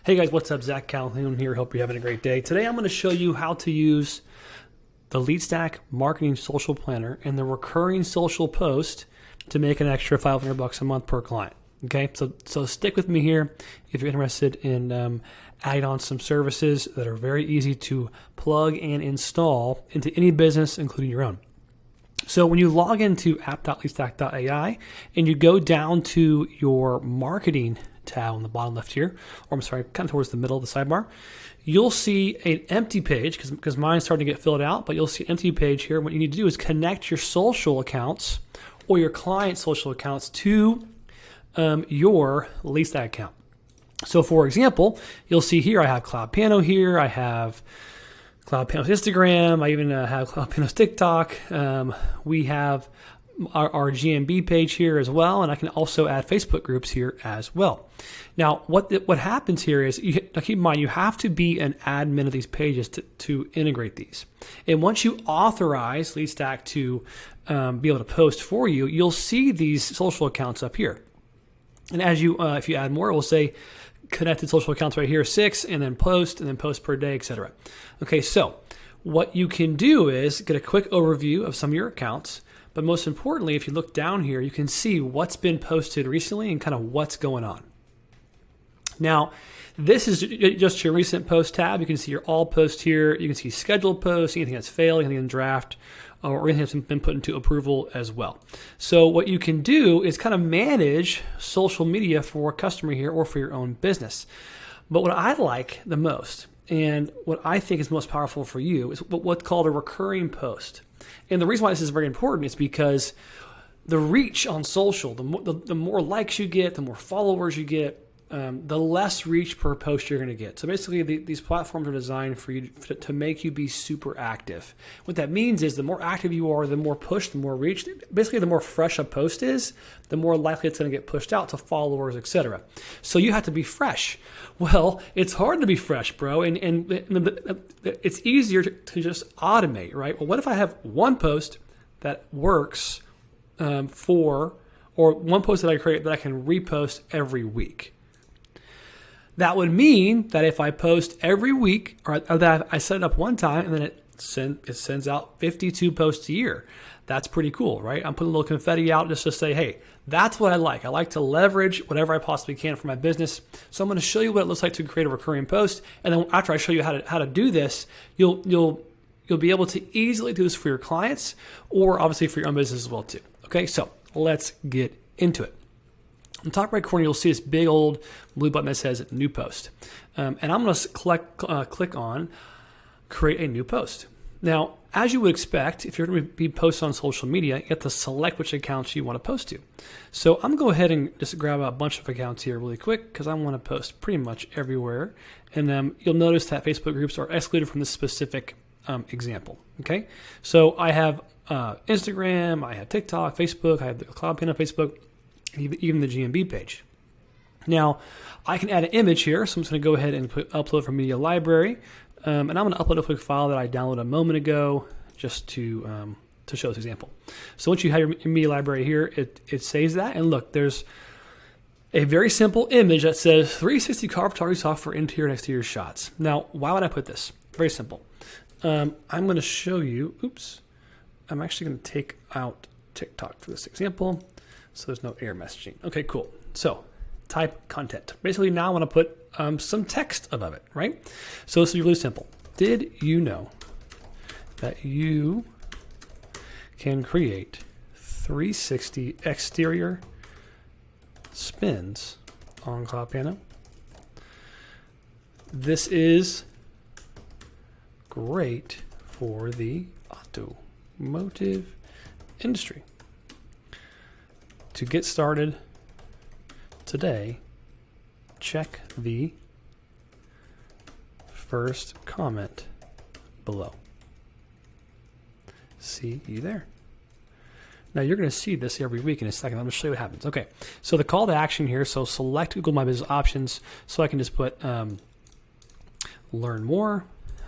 Hey guys, what's up? Zach Calhoun here. Hope you're having a great day. Today I'm going to show you how to use the LeadStack Marketing Social Planner and the recurring social post to make an extra $500 a month per client. Okay, so stick with me here if you're interested in adding on some services that are very easy to plug and install into any business, including your own. So when you log into app.leadstack.ai and you go down to your marketing tab on the bottom left here, or I'm sorry, kind of towards the middle of the sidebar, you'll see an empty page because mine's starting to get filled out, but you'll see an empty page here. What you need to do is connect your social accounts or your client social accounts to your LeadStack account. So for example, you'll see here I have CloudPano here, I have CloudPano's Instagram, I even have CloudPano's TikTok. We have our GMB page here as well, and I can also add Facebook groups here as well. Now, what happens here is, now keep in mind, you have to be an admin of these pages to integrate these. And once you authorize LeadStack to be able to post for you, you'll see these social accounts up here. And as you, if you add more, it will say connected social accounts right here, 6, and then post per day, etc. Okay, so what you can do is get a quick overview of some of your accounts. But most importantly, if you look down here, you can see what's been posted recently and kind of what's going on. Now, this is just your recent post tab. You can see your all posts here. You can see scheduled posts, anything that's failed, anything in draft, or anything that's been put into approval as well. So what you can do is kind of manage social media for a customer here or for your own business. But what I like the most, and what I think is most powerful for you, is what's called a recurring post. And the reason why this is very important is because the reach on social, the more likes you get, the more followers you get, the less reach per post you're going to get. So basically, these platforms are designed for you to make you be super active. What that means is the more active you are, the more push, the more reach. Basically, the more fresh a post is, the more likely it's going to get pushed out to followers, etc. So you have to be fresh. Well, it's hard to be fresh, bro, and it's easier to just automate, right? Well, what if I have one post that works or one post that I create that I can repost every week? That would mean that if I post every week, or that I set it up one time and then it sends out 52 posts a year. That's pretty cool, right? I'm putting a little confetti out just to say, hey, that's what I like. I like to leverage whatever I possibly can for my business. So I'm going to show you what it looks like to create a recurring post. And then after I show you how to do this, you'll be able to easily do this for your clients or obviously for your own business as well too. Okay, so let's get into it. On the top right corner, you'll see this big old blue button that says New Post. And I'm going to click on Create a New Post. Now, as you would expect, if you're going to be posting on social media, you have to select which accounts you want to post to. So I'm going to go ahead and just grab a bunch of accounts here really quick because I want to post pretty much everywhere. And you'll notice that Facebook groups are excluded from this specific example. Okay, so I have Instagram, I have TikTok, Facebook, I have the CloudPano Facebook, even the GMB page. Now, I can add an image here, so I'm just going to go ahead and upload from Media Library, and I'm going to upload a quick file that I downloaded a moment ago just to show this example. So once you have your Media Library here, it saves that, and look, there's a very simple image that says 360 car photography software interior and exterior shots. Now, why would I put this? Very simple. I'm going to show you, I'm actually going to take out TikTok for this example. So there's no error messaging. Okay, cool. So type content. Basically now I want to put some text above it, right? So this is really simple. Did you know that you can create 360 exterior spins on CloudPano? This is great for the automotive industry. To get started today, check the first comment below. See you there. Now you're going to see this every week in a second. I'm going to show you what happens. Okay, so the call to action here, so select Google My Business options, so I can just put learn more.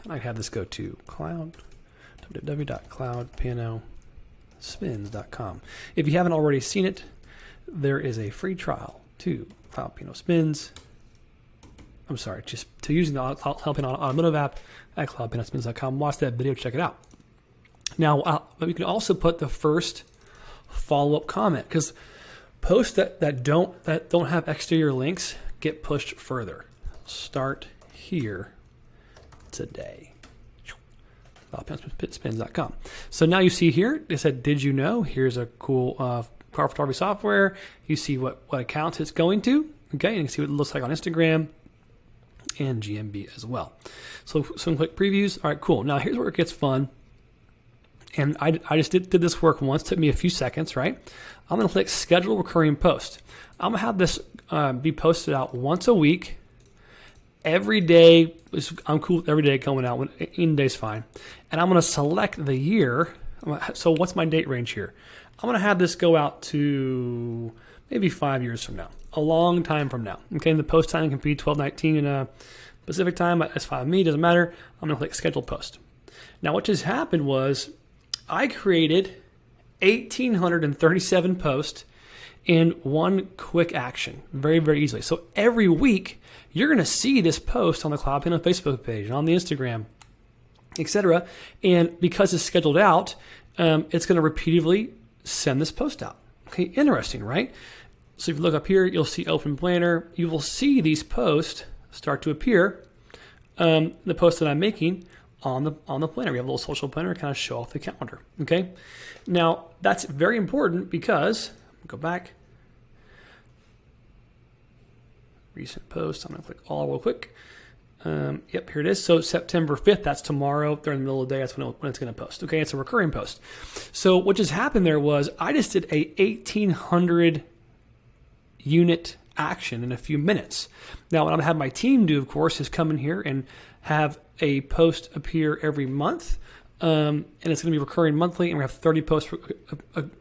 I have this go to www.cloudpanospins.com. If you haven't already seen it, there is a free trial to CloudPano Spins. just to using the CloudPano automotive app at cloudpanospins.com. Watch that video, check it out. Now, we can also put the first follow-up comment, because posts that don't have exterior links get pushed further. Start here today. CloudPanospins.com. So now you see here, it said, did you know? Here's a cool car photography software. You see what account it's going to. Okay, and you can see what it looks like on Instagram and GMB as well. So some quick previews. All right, cool. Now here's where it gets fun. And I just did this work once. Took me a few seconds, right? I'm going to click Schedule Recurring Post. I'm going to have this be posted out once a week. Every day, I'm cool with every day coming out. Any day's fine. And I'm going to select the year. So what's my date range here? I'm going to have this go out to maybe 5 years from now. A long time from now. Okay, and the post time can be 12:19 in Pacific time. That's fine with me, doesn't matter. I'm going to click Schedule Post. Now what just happened was I created 1,837 posts in one quick action, very, very easily. So every week, you're going to see this post on the CloudPano Facebook page and on the Instagram, etc. And because it's scheduled out, it's going to repeatedly send this post out. Okay, interesting, right? So if you look up here, you'll see Open Planner. You will see these posts start to appear, the posts that I'm making on the planner. We have a little social planner to kind of show off the calendar. Okay, now that's very important because, go back, recent posts. I'm going to click all real quick. Yep, here it is. So September 5th, that's tomorrow. During the middle of the day, that's when it's going to post. Okay, it's a recurring post. So what just happened there was I just did a 1,800 unit action in a few minutes. Now, what I'm going to have my team do, of course, is come in here and have a post appear every month. And it's going to be recurring monthly, and we have 30 posts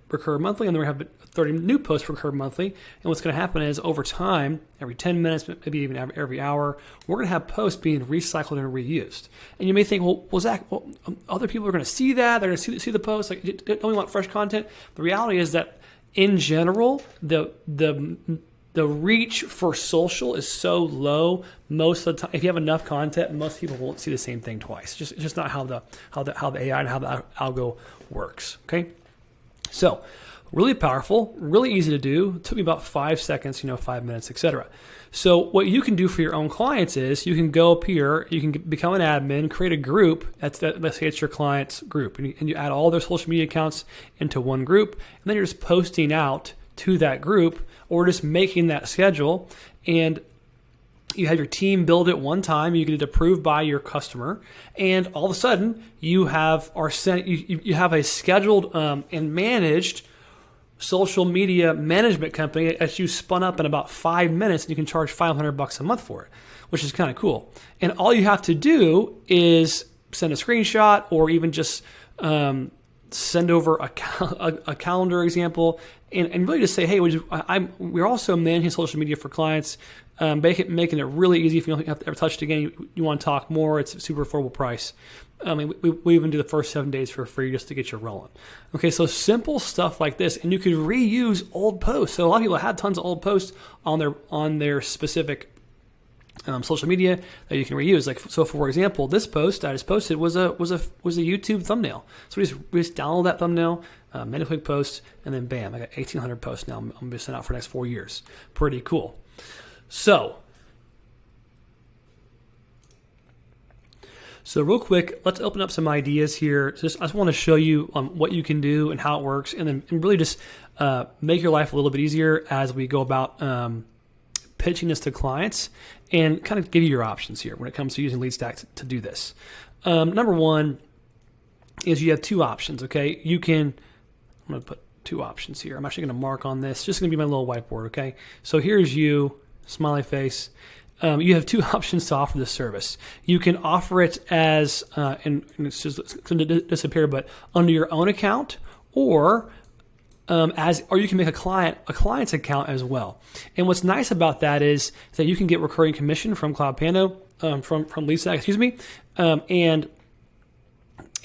recur monthly, and then we have 30 new posts recur monthly. And what's going to happen is over time, every 10 minutes, maybe even every hour, we're going to have posts being recycled and reused. And you may think, well, Zach, other people are going to see that. They're going to see the posts. Like, don't we want fresh content? The reality is that in general, the reach for social is so low. Most of the time, if you have enough content, most people won't see the same thing twice. It's just not how the AI and how the algo works. Okay, so really powerful, really easy to do. It took me about 5 seconds, 5 minutes, etc. So what you can do for your own clients is you can go up here, you can become an admin, create a group. Let's say it's your client's group, and you add all their social media accounts into one group, and then you're just posting out to that group, or just making that schedule, and you have your team build it one time. You get it approved by your customer, and all of a sudden you have you have a scheduled and managed social media management company that you spun up in about 5 minutes, and you can charge $500 a month for it, which is kind of cool. And all you have to do is send a screenshot, or even just send over a calendar example, and really just say, hey, we're also managing social media for clients, making it really easy. If you don't have to ever touch it again, you want to talk more, it's a super affordable price. I mean, we even do the first 7 days for free just to get you rolling. Okay, so simple stuff like this, and you could reuse old posts. So a lot of people had tons of old posts on their specific social media that you can reuse. Like, so for example, this post I just posted was a YouTube thumbnail. So we just download that thumbnail, made a quick post, and then bam, I got 1,800 posts now. I'm going to send out for the next 4 years. Pretty cool. So real quick, let's open up some ideas here. I just want to show you what you can do and how it works, and really just make your life a little bit easier as we go about pitching this to clients, and kind of give you your options here when it comes to using LeadStack to do this. Number one is you have two options, okay? I'm going to put two options here. I'm actually going to mark on this. Just going to be my little whiteboard, okay? So here's you, smiley face. You have two options to offer this service. You can offer it as, and it's going to disappear, but under your own account, or you can make a client's account as well. And what's nice about that is that you can get recurring commission from CloudPano, from LeadStack,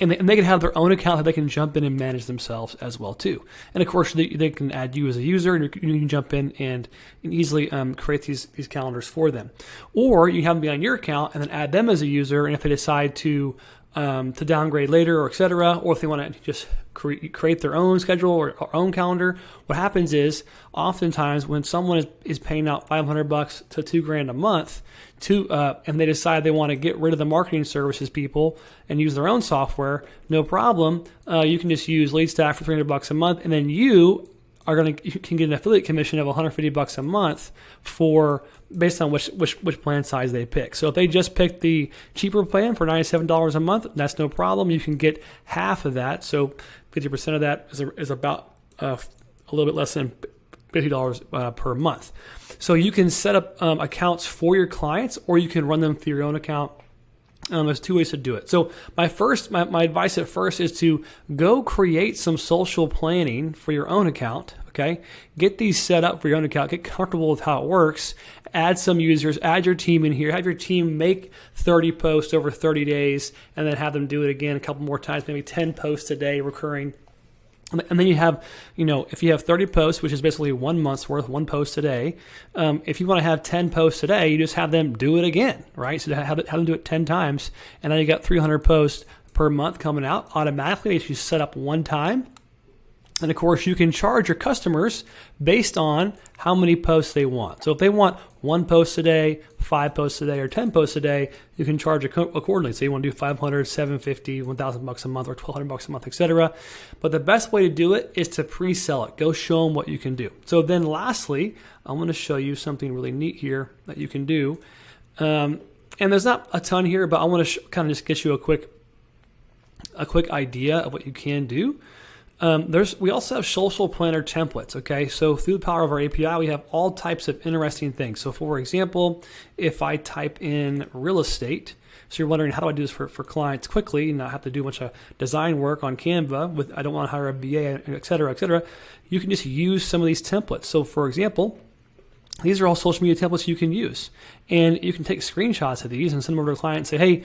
And they can have their own account that they can jump in and manage themselves as well too. And of course, they can add you as a user, and you can jump in and easily create these calendars for them. Or you have them be on your account and then add them as a user. And if they decide to downgrade later, or et cetera, or if they want to just create their own schedule or own calendar, what happens is oftentimes when someone is paying out $500 to $2,000 a month and they decide they want to get rid of the marketing services people and use their own software, no problem. You can just use LeadStack for $300 a month, and then you can get an affiliate commission of $150 a month based on which plan size they pick. So if they just pick the cheaper plan for $97 a month, that's no problem. You can get half of that. So 50% of that is about a little bit less than $50 per month. So you can set up accounts for your clients, or you can run them through your own account. There's two ways to do it. So my advice at first is to go create some social planning for your own account. Okay, get these set up for your own account. Get comfortable with how it works. Add some users. Add your team in here. Have your team make 30 posts over 30 days, and then have them do it again a couple more times. Maybe 10 posts a day, recurring. And then you have, if you have 30 posts, which is basically 1 month's worth, 1 post a day. If you want to have 10 posts a day, you just have them do it again, right? So have them do it 10 times, and then you got 300 posts per month coming out automatically if you set up one time. And of course, you can charge your customers based on how many posts they want. So if they want 1 post a day, 5 posts a day, or 10 posts a day, you can charge accordingly. So you want to do 500, 750, $1,000 a month, or $1,200 a month, etc. But the best way to do it is to pre-sell it. Go show them what you can do. So then lastly, I'm going to show you something really neat here that you can do. And there's not a ton here, but I want to kind of just get you a quick idea of what you can do. We also have social planner templates, okay? So through the power of our API, we have all types of interesting things. So for example, if I type in real estate, so you're wondering, how do I do this for clients quickly and not have to do a bunch of design work on Canva I don't want to hire a BA, et cetera, et cetera. You can just use some of these templates. So for example, these are all social media templates you can use. And you can take screenshots of these and send them over to a client and say, hey,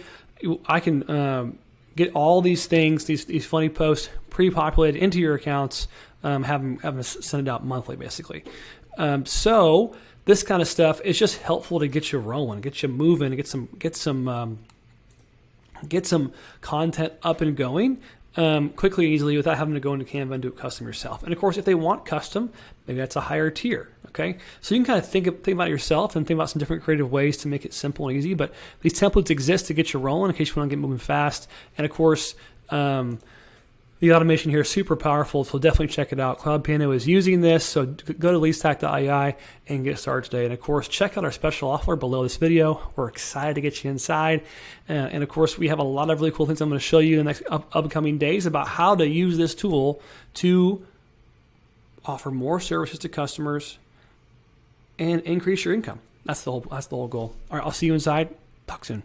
I can get all these things, these funny posts pre-populated into your accounts, have them send it out monthly, basically. So this kind of stuff is just helpful to get you rolling, get you moving, get some content up and going quickly and easily without having to go into Canva and do it custom yourself. And of course, if they want custom, maybe that's a higher tier. Okay, so you can kind of think about it yourself and think about some different creative ways to make it simple and easy. But these templates exist to get you rolling in case you want to get moving fast. And of course, the automation here is super powerful, so definitely check it out. CloudPano is using this, so go to leadstack.ai and get started today. And of course, check out our special offer below this video. We're excited to get you inside. And of course, we have a lot of really cool things I'm going to show you in the next upcoming days about how to use this tool to offer more services to customers and increase your income. That's the whole goal. All right, I'll see you inside. Talk soon.